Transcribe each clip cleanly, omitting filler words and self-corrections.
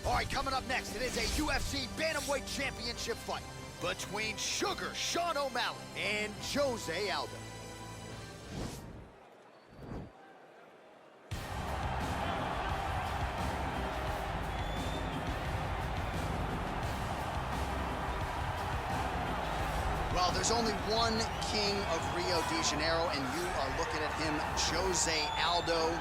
All right, coming up next, it is a UFC Bantamweight Championship fight between Sugar Sean O'Malley and Jose Aldo. Well, there's only one king of Rio de Janeiro, and you are looking at him, Jose Aldo,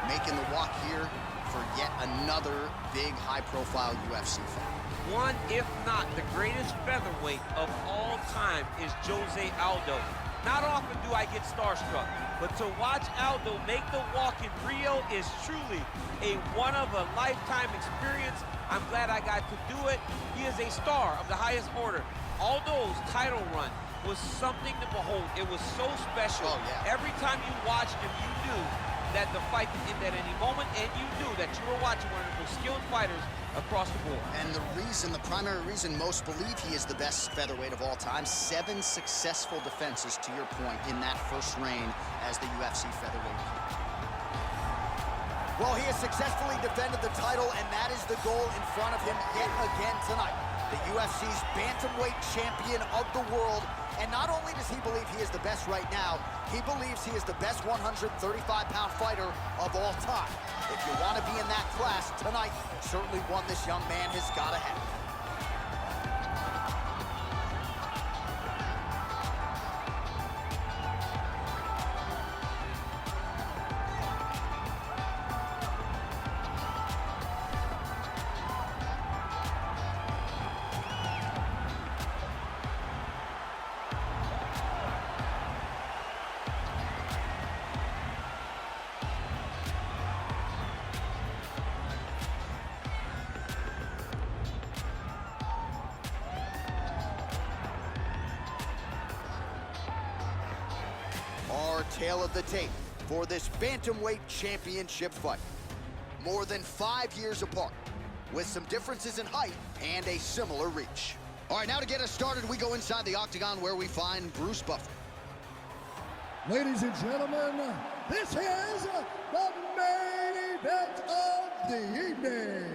making the walk here for yet another big, high-profile UFC fight. One, if not the greatest featherweight of all time, is Jose Aldo. Not often do I get starstruck, but to watch Aldo make the walk in Rio is truly a one-of-a-lifetime experience. I'm glad I got to do it. He is a star of the highest order. Aldo's title run was something to behold. It was so special. Oh, yeah. Every time you watched him, you knew that the fight could end at any moment, and you knew that you were watching one of the most skilled fighters across the board. And the primary reason most believe he is the best featherweight of all time, 7 successful defenses, to your point, in that first reign as the UFC featherweight. Well, he has successfully defended the title, and that is the goal in front of him yet again tonight. The UFC's bantamweight champion of the world. And not only does he believe he is the best right now, he believes he is the best 135-pound fighter of all time. If you want to be in that class tonight, certainly one this young man has got to have. Our tale of the tape for this bantamweight championship fight. More than 5 years apart, with some differences in height and a similar reach. All right, now to get us started, we go inside the octagon where we find Bruce Buffer. Ladies and gentlemen, this is the main event of the evening.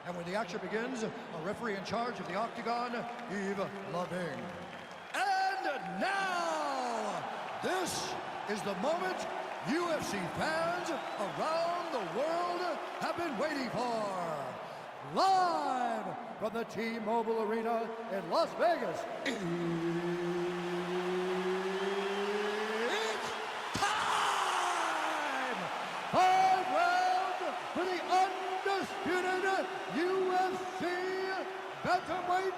And when the action begins, a referee in charge of the octagon, Yves Lavigne. And now, this is the moment UFC fans around the world have been waiting for. Live from the T-Mobile Arena in Las Vegas, it's time! 5 rounds for the undisputed UFC Bantamweight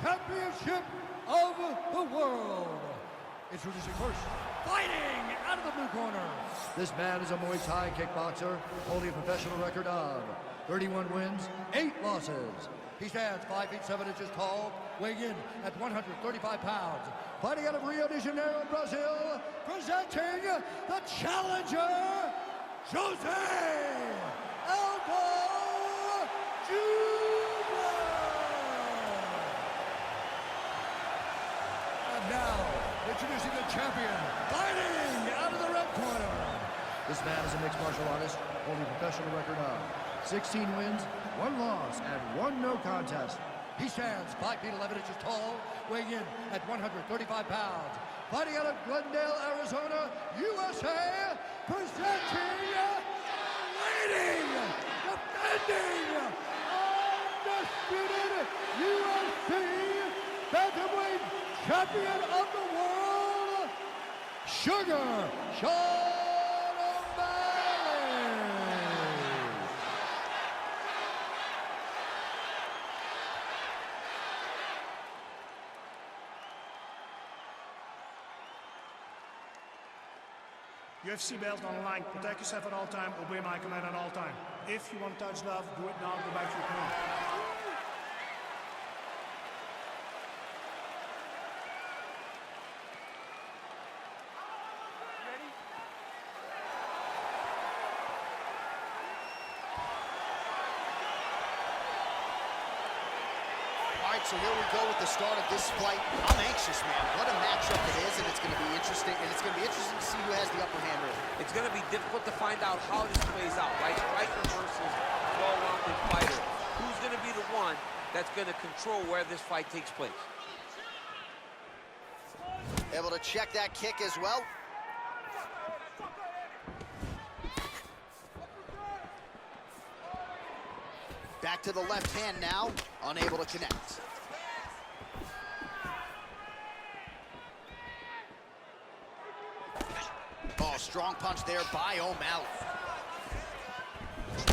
Championship of the world. Introducing first, fighting out of the blue corner. This man is a Muay Thai kickboxer, holding a professional record of 31 wins, 8 losses. He stands 5 feet 7 inches tall, weighing in at 135 pounds. Fighting out of Rio de Janeiro, Brazil, presenting the challenger, Jose Aldo Jr. And now, introducing the champion, fighting out of the red corner. This man is a mixed martial artist, holding a professional record of 16 wins, 1 loss, and 1 no contest. He stands 5 feet 11 inches tall, weighing in at 135 pounds. Fighting out of Glendale, Arizona, USA, presenting, leading, defending, undisputed UFC Bantamweight Champion of the world, Sugar Sean O'Malley. UFC belt on the line. Protect yourself at all time. Obey my command at all time. If you want to touch love, do it now. Go back to your command. All right, so here we go with the start of this fight. I'm anxious, man. What a matchup it is, and it's going to be interesting. And it's going to be interesting to see who has the upper hand really. It's going to be difficult to find out how this plays out, right? Striker versus well-rounded fighter. Who's that's going to control where this fight takes place. Able to check that kick as well. Back to the left hand now, unable to connect. Oh, strong punch there by O'Malley.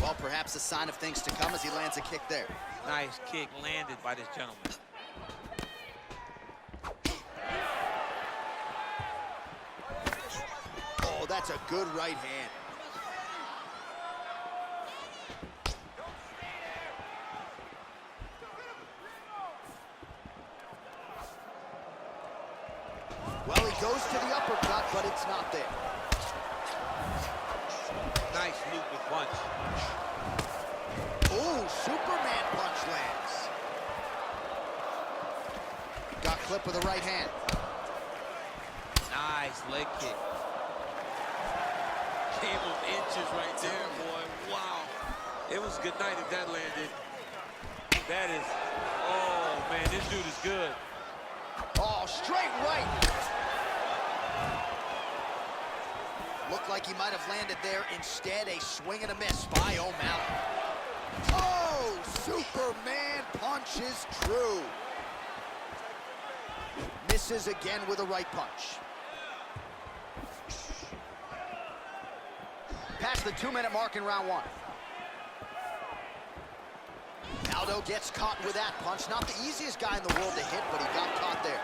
Well, perhaps a sign of things to come as he lands a kick there. Nice kick landed by this gentleman. Oh, that's a good right hand. Well, he goes to the uppercut, but it's not there. Nice looping punch. Ooh, Superman punch lands. Got clipped with the right hand. Nice leg kick. Game of inches right there, boy. Wow. It was a good night if that landed. That is, oh, man, this dude is good. Oh, straight right. Looked like he might have landed there. Instead, a swing and a miss by O'Malley. Oh, Superman punch is true. Misses again with a right punch. Past the 2-minute mark in round one. Aldo gets caught with that punch. Not the easiest guy in the world to hit, but he got caught there.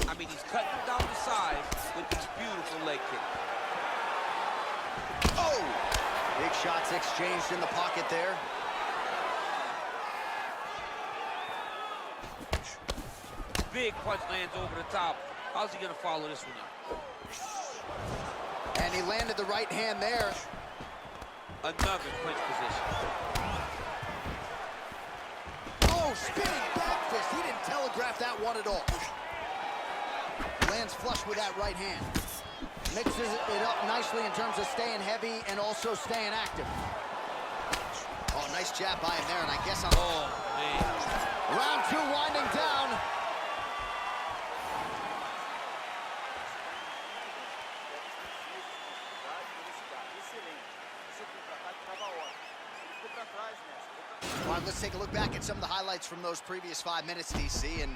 I mean, he's cutting him down the side with these beautiful leg kicks. Oh! Big shots exchanged in the pocket there. Big punch lands over the top. How's he gonna follow this one up? And he landed the right hand there. Another clinch position. Oh, spinning back fist. He didn't telegraph that one at all. Lands flush with that right hand. Mixes it up nicely in terms of staying heavy and also staying active. Oh, nice jab by him there, and I guess I'm... Oh, man. Round two winding down. All right, let's take a look back at some of the highlights from those previous 5 minutes, DC, and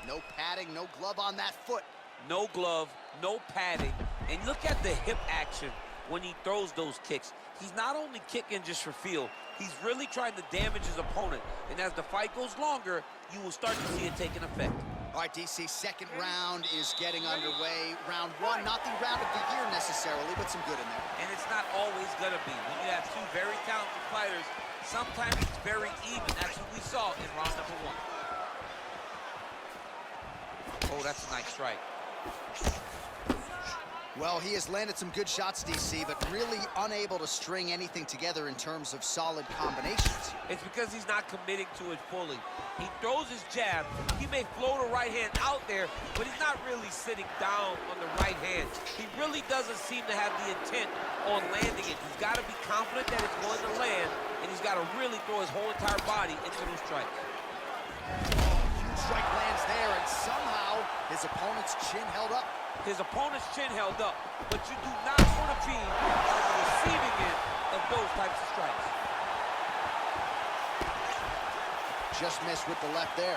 no padding, no glove on that foot. No glove, no padding, and look at the hip action when he throws those kicks. He's not only kicking just for feel, he's really trying to damage his opponent, and as the fight goes longer, you will start to see it taking effect. All right, DC, second round is getting underway. Round one, not the round of the year necessarily, but some good in there. And it's not always gonna be. When you have two very talented fighters, sometimes it's very even. That's what we saw in round number one. Oh, that's a nice strike. Well, he has landed some good shots, DC, but really unable to string anything together in terms of solid combinations. It's because he's not committing to it fully. He throws his jab. He may float a right hand out there, but he's not really sitting down on the right hand. He really doesn't seem to have the intent on landing it. He's got to be confident that it's going to land, and he's got to really throw his whole entire body into those strikes. Huge strike lands there, and somehow his opponent's chin held up. His opponent's chin held up, but you do not want to be on the receiving end of those types of strikes. Just missed with the left there.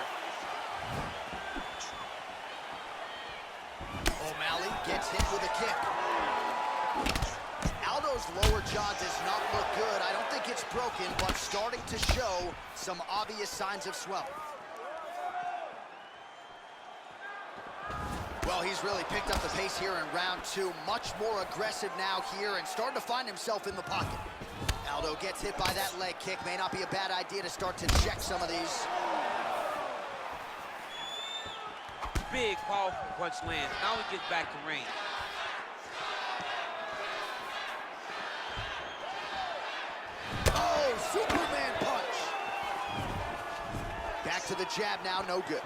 O'Malley gets hit with a kick. Aldo's lower jaw does not look good. I don't think it's broken, but starting to show some obvious signs of swelling. Well, he's really picked up the pace here in round two. Much more aggressive now here and starting to find himself in the pocket. Aldo gets hit by that leg kick. May not be a bad idea to start to check some of these. Big, powerful punch lands. Now he gets back to range. Oh, Superman punch. Back to the jab now, no good.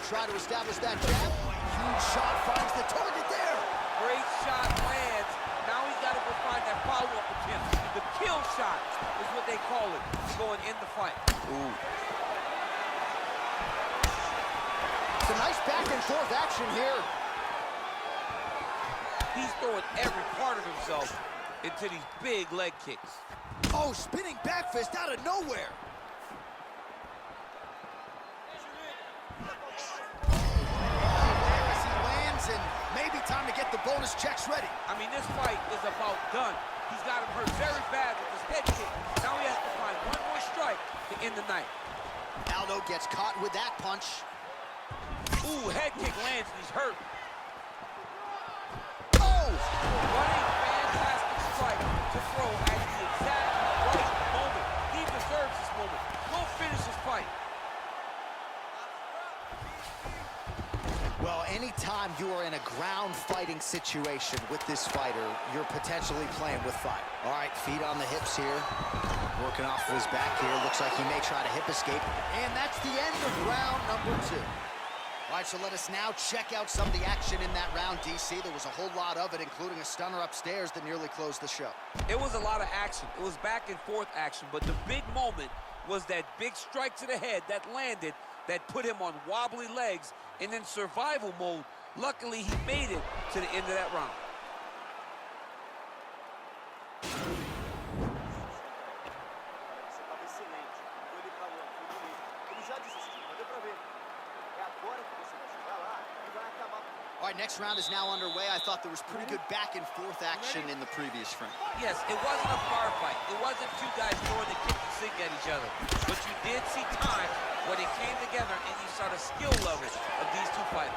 Try to establish that jab. Huge shot finds the target there. Great shot lands. Now he's got to go find that follow-up attempt. The kill shot is what they call it, going in the fight. Ooh. It's a nice back and forth action here. He's throwing every part of himself into these big leg kicks. Oh, spinning back fist out of nowhere. As he lands, and maybe time to get the bonus checks ready. I mean, this fight is about done. He's got him hurt very bad with his head kick. Now he has to find one more strike to end the night. Aldo gets caught with that punch. Ooh, head kick lands and he's hurt. Oh! Running fantastic strike to throw at the exact right moment. He deserves this moment. Go finish this fight. Well, anytime you are in a ground fighting situation with this fighter, you're potentially playing with fire. All right, feet on the hips here. Working off of his back here. Looks like he may try to hip escape. And that's the end of round number 2. All right, so let us now check out some of the action in that round, DC. There was a whole lot of it, including a stunner upstairs that nearly closed the show. It was a lot of action. It was back and forth action, but the big moment was that big strike to the head that landed, that put him on wobbly legs, and in survival mode. Luckily, he made it to the end of that round. All right, next round is now underway. I thought there was pretty good back and forth action in the previous frame. Yes, it wasn't a bar fight. It wasn't two guys throwing the kick and sink at each other. But you did see times when it came together and you saw the skill levels of these two fighters.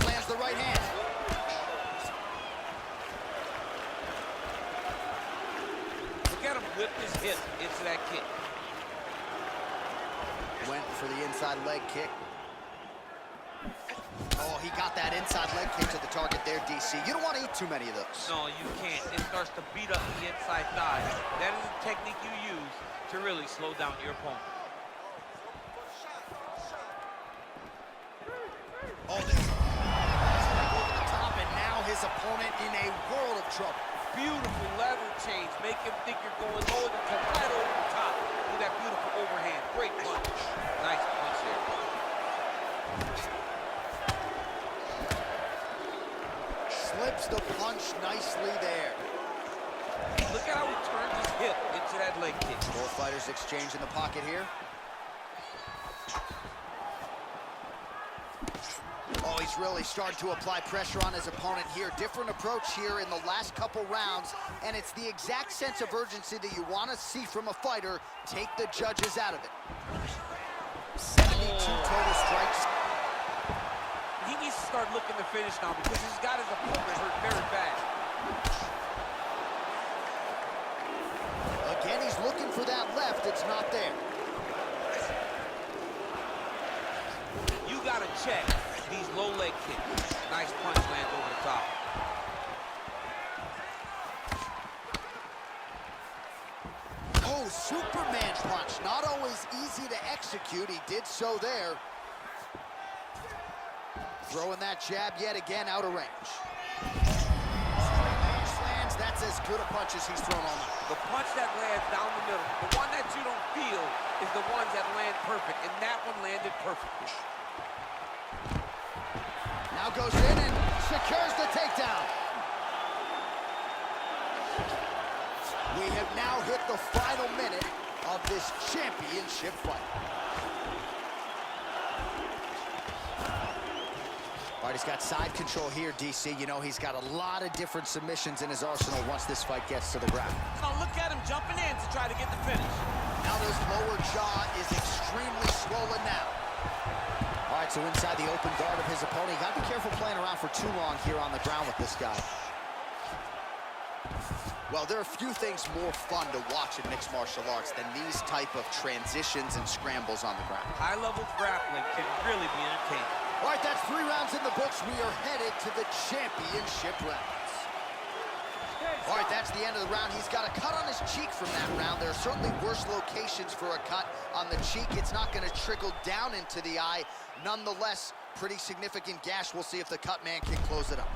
Lands the right hand. Look at him whip his hip into that kick. Went for the inside leg kick. Oh, he got that inside leg kick to the target there, DC. You don't want to eat too many of those. No, you can't. It starts to beat up the inside thigh. That is the technique you use to really slow down your opponent. Oh, this over the top, and now his opponent in a world of trouble. Beautiful lever change. Make him think you're going lower than come right over the top with that beautiful overhand. Great punch. Nice punch there. Slips the punch nicely there. Look at how he turned his hip into that leg kick. Both fighters exchange in the pocket here. Oh, he's really starting to apply pressure on his opponent here. Different approach here in the last couple rounds, and it's the exact sense of urgency that you want to see from a fighter. Take the judges out of it. 72 total strikes. He needs to start looking to finish now because he's got his opponent hurt very bad. Again, he's looking for that left. It's not there. You got to check these low leg kicks. Nice punch lands over the top. Oh, Superman punch. Not always easy to execute. He did so there. Throwing that jab yet again out of range. Lands. That's as good a punch as he's thrown all night. The punch that lands down the middle, the one that you don't feel is the ones that land perfect, and that one landed perfectly. Now goes in and secures the takedown. We have now hit the final minute of this championship fight. All right, he's got side control here, DC. You know, he's got a lot of different submissions in his arsenal once this fight gets to the ground. Now look at him jumping in to try to get the finish. Aldo's lower jaw is extremely swollen now. All right, so inside the open guard of his opponent. You got to be careful playing around for too long here on the ground with this guy. Well, there are few things more fun to watch in mixed martial arts than these type of transitions and scrambles on the ground. High-level grappling can really be entertaining. All right, that's 3 rounds in the books. We are headed to the championship rounds. All right, that's the end of the round. He's got a cut on his cheek from that round. There are certainly worse locations for a cut on the cheek. It's not going to trickle down into the eye. Nonetheless, pretty significant gash. We'll see if the cut man can close it up.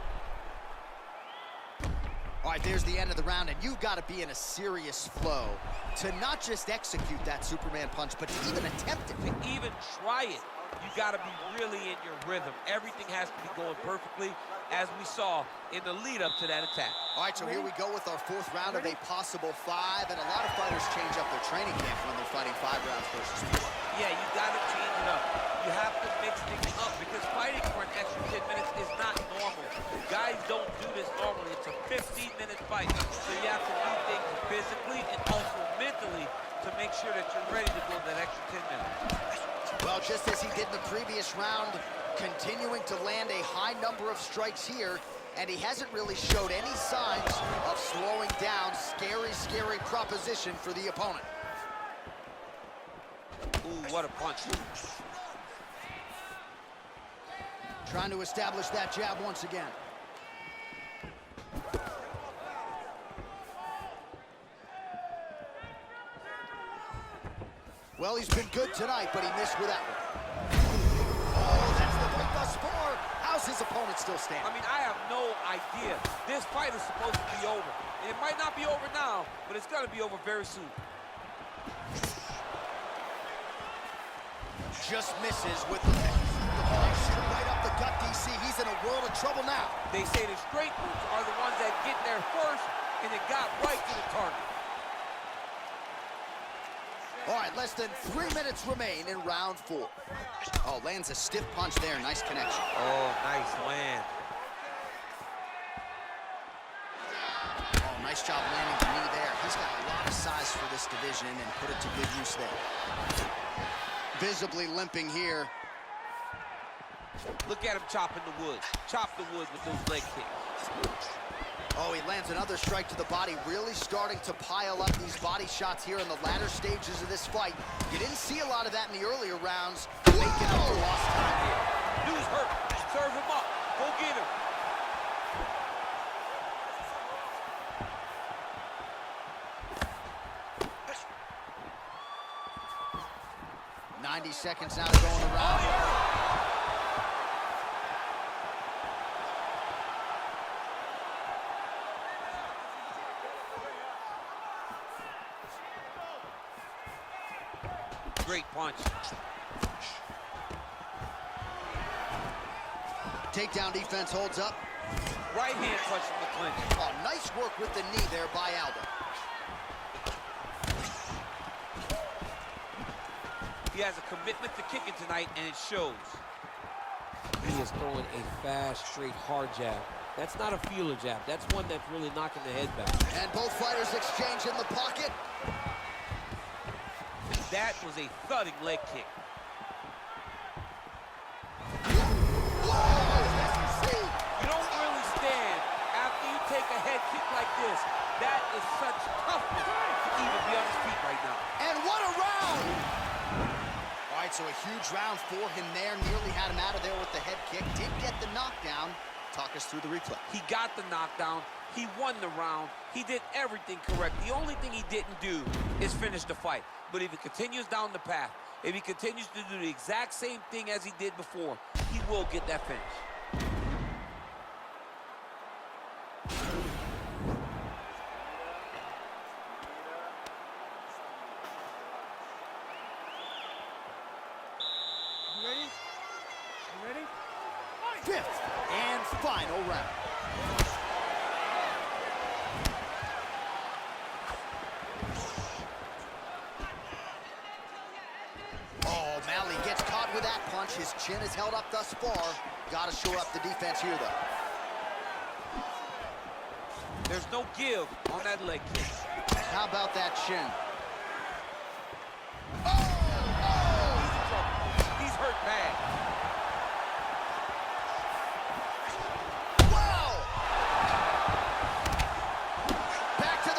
All right, there's the end of the round, and you've got to be in a serious flow to not just execute that Superman punch, but to even attempt it. To even try it, you got to be really in your rhythm. Everything has to be going perfectly, as we saw in the lead-up to that attack. All right, so here we go with our 4th round of a possible 5, and a lot of fighters change up their training camp when they're fighting 5 rounds versus 4. Yeah, you got to change it up. You have to mix things up because fighting for an extra 10 minutes is not normal. Guys don't do this normally. It's a 15-minute fight, so you have to do things physically and also mentally to make sure that you're ready to go that extra 10 minutes. Well, just as he did in the previous round, continuing to land a high number of strikes here, and he hasn't really showed any signs of slowing down. Scary, scary proposition for the opponent. Ooh, what a punch. Trying to establish that jab once again. Well, he's been good tonight, but he missed with that one. Oh, that's the pick thus far. How's his opponent still standing? I mean, I have no idea. This fight is supposed to be over. And it might not be over now, but it's going to be over very soon. Just misses with the pick. The punch right up the gut, DC. He's in a world of trouble now. They say the straight moves are the ones that get there first, and it got right to the target. All right, less than 3 minutes remain in round 4. Oh, lands a stiff punch there. Nice connection. Oh, nice land. Oh, nice job landing the knee there. He's got a lot of size for this division and put it to good use there. Visibly limping here. Look at him chopping the wood. Chop the wood with those leg kicks. Oh, he lands another strike to the body, really starting to pile up these body shots here in the latter stages of this fight. You didn't see a lot of that in the earlier rounds, making up for lost time here. Dude's hurt. Serve him up. Go get him. 90 seconds now to go in the round. Great punch. Takedown defense holds up. Right hand punch from the clinch. Oh, nice work with the knee there by Aldo. He has a commitment to kicking tonight, and it shows. He is throwing a fast, straight, hard jab. That's not a feeler jab. That's one that's really knocking the head back. And both fighters exchange in the pocket. That was a thudding leg kick. You don't really stand after you take a head kick like this. That is such toughness to even be on his feet right now. And what a round! All right, so a huge round for him there. Nearly had him out of there with the head kick. Did get the knockdown. Talk us through the replay. He got the knockdown. He won the round. He did everything correct. The only thing he didn't do is finish the fight. But if he continues down the path, if he continues to do the exact same thing as he did before, he will get that finish. You ready? You ready? Fifth and final round. Oh, Malley gets caught with that punch. His chin is held up thus far. Got to shore up the defense here, though. There's no give on that leg kick. How about that chin? He's in trouble. He's hurt bad. Wow! Back to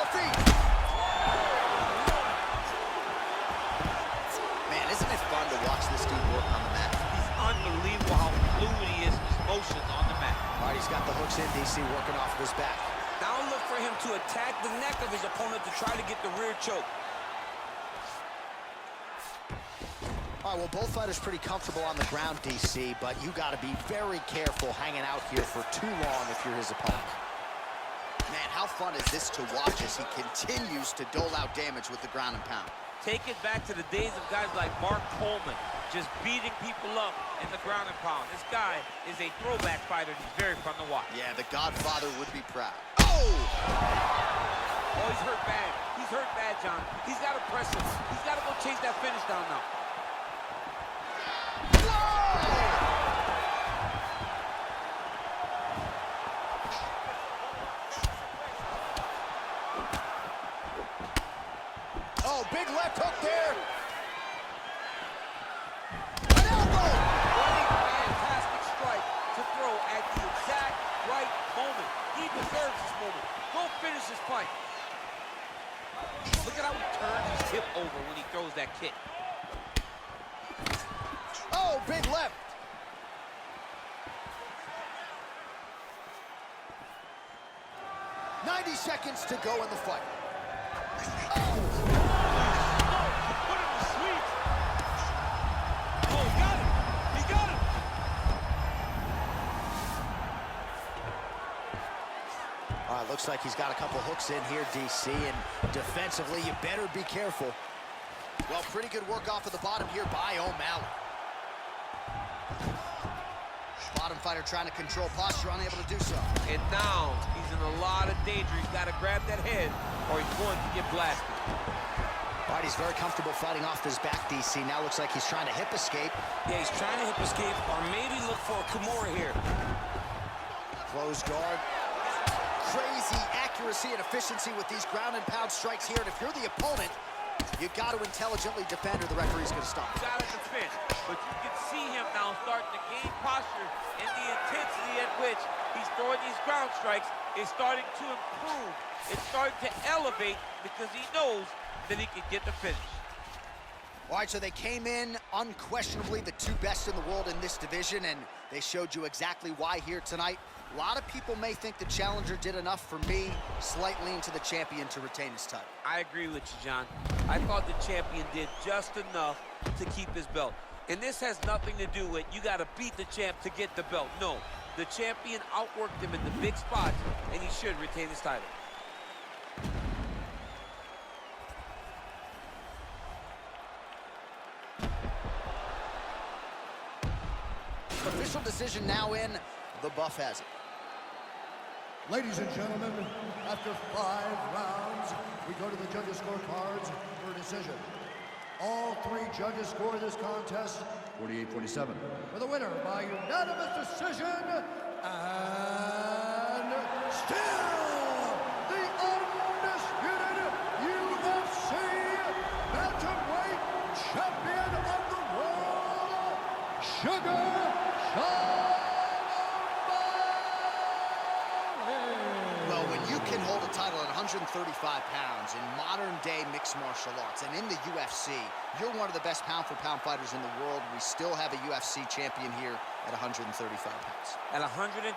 hooks in, DC, working off of his back. Now look for him to attack the neck of his opponent to try to get the rear choke. All right, well, both fighters pretty comfortable on the ground, DC, but you got to be very careful hanging out here for too long if you're his opponent. Man, how fun is this to watch as he continues to dole out damage with the ground and pound? Take it back to the days of guys like Mark Coleman, just beating people up in the ground and pound. This guy is a throwback fighter. He's very fun to watch. Yeah, the Godfather would be proud. Oh! Oh, he's hurt bad. He's hurt bad, John. He's got to press him. He's got to go chase that finish down now. Oh, big left hook there. An elbow! What a fantastic strike to throw at the exact right moment. He deserves this moment. Go finish this fight. Look at how he turns his hip over when he throws that kick. Oh, big left. "90 seconds to go in the fight. Oh! Put him to sleep. Oh, he got him. He got him. All right, looks like he's got a couple hooks in here, DC, and defensively, you better be careful. Well, pretty good work off of the bottom here by O'Malley. Bottom fighter trying to control posture, unable to do so. And now he's in a lot of danger. He's got to grab that head or he's going to get blasted. All right, he's very comfortable fighting off his back, DC. Now looks like he's trying to hip escape. Yeah, he's trying to hip escape or maybe look for a Kimura here. Closed guard. Crazy accuracy and efficiency with these ground and pound strikes here. And if you're the opponent, you got to intelligently defend or the referee's going to stop. You got to defend. But you can see him now starting to gain posture, and the intensity at which he's throwing these ground strikes is starting to improve. It's starting to elevate because he knows that he can get the finish. All right, so they came in unquestionably the two best in the world in this division, and they showed you exactly why here tonight. A lot of people may think the challenger did enough. For me, slight lean to the champion to retain his title. I agree with you, John. I thought the champion did just enough to keep his belt. And this has nothing to do with you got to beat the champ to get the belt. No, the champion outworked him in the big spots, and he should retain his title. Official decision now in. The buff has it. Ladies and gentlemen, after 5 rounds, we go to the judges' scorecards for a decision. All 3 judges score this contest 48-47. For the winner by unanimous decision, and still the undisputed UFC bantamweight champion of the world, Sugar Sean. Well, when you can hold a title at 135 pounds in modern-day mixed martial arts and in the UFC, you're one of the best pound-for-pound fighters in the world. We still have a UFC champion here at 135 pounds. At 135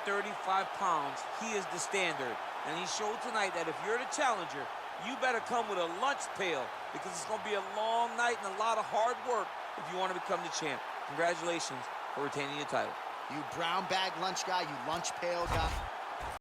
pounds, he is the standard. And he showed tonight that if you're the challenger, you better come with a lunch pail because it's going to be a long night and a lot of hard work if you want to become the champ. Congratulations for retaining your title. You brown bag lunch guy, you lunch pail guy.